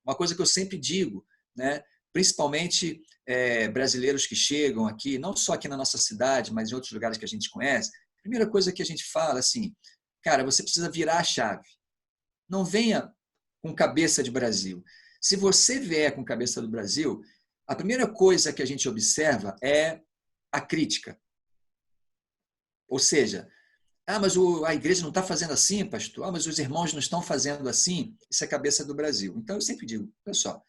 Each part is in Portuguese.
uma coisa que eu sempre digo, né? Principalmente brasileiros que chegam aqui, não só aqui na nossa cidade, mas em outros lugares que a gente conhece, a primeira coisa que a gente fala assim, cara, você precisa virar a chave. Não venha com cabeça de Brasil. Se você vier com cabeça do Brasil, a primeira coisa que a gente observa é a crítica. Ou seja, mas a igreja não está fazendo assim, pastor. Mas os irmãos não estão fazendo assim. Isso é a cabeça do Brasil. Então eu sempre digo, pessoal,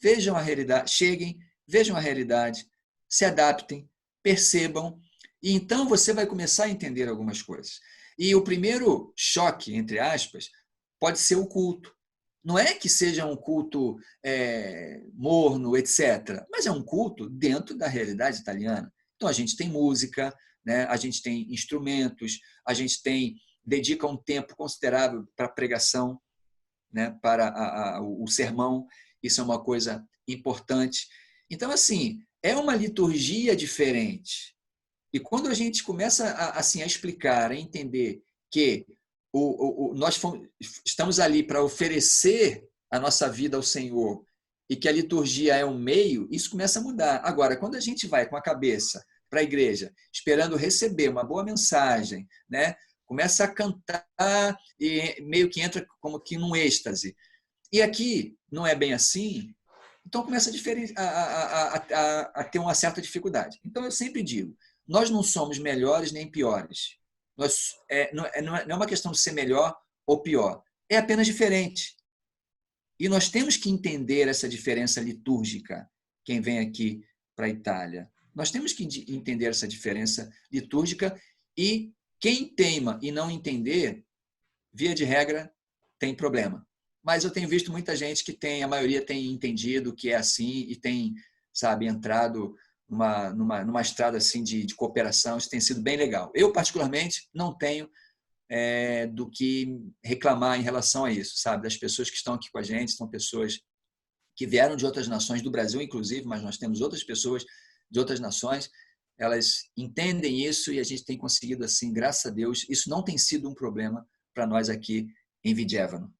vejam a realidade, cheguem, vejam a realidade, se adaptem, percebam, e então você vai começar a entender algumas coisas. E o primeiro choque, entre aspas, pode ser o culto. Não é que seja um culto morno, etc., mas é um culto dentro da realidade italiana. Então a gente tem música, né? A gente tem instrumentos, a gente dedica um tempo considerável para a pregação, né? Para o sermão, isso é uma coisa importante. Então, assim, é uma liturgia diferente. E quando a gente começa a explicar, a entender que nós estamos ali para oferecer a nossa vida ao Senhor e que a liturgia é um meio, isso começa a mudar. Agora, quando a gente vai com a cabeça para a igreja, esperando receber uma boa mensagem, né? Começa a cantar e meio que entra como que num êxtase. E aqui não é bem assim, então começa a ter uma certa dificuldade. Então eu sempre digo, nós não somos melhores nem piores. Não é uma questão de ser melhor ou pior, é apenas diferente. E nós temos que entender essa diferença litúrgica, quem vem aqui para a Itália. Nós temos que entender essa diferença litúrgica e quem teima e não entender, via de regra, tem problema. Mas eu tenho visto muita gente a maioria tem entendido que é assim e tem, sabe, entrado numa estrada assim de cooperação. Isso tem sido bem legal. Eu, particularmente, não tenho do que reclamar em relação a isso, sabe? Das pessoas que estão aqui com a gente, são pessoas que vieram de outras nações, do Brasil inclusive, mas nós temos outras pessoas de outras nações, elas entendem isso e a gente tem conseguido assim, graças a Deus, isso não tem sido um problema para nós aqui em Vigevano.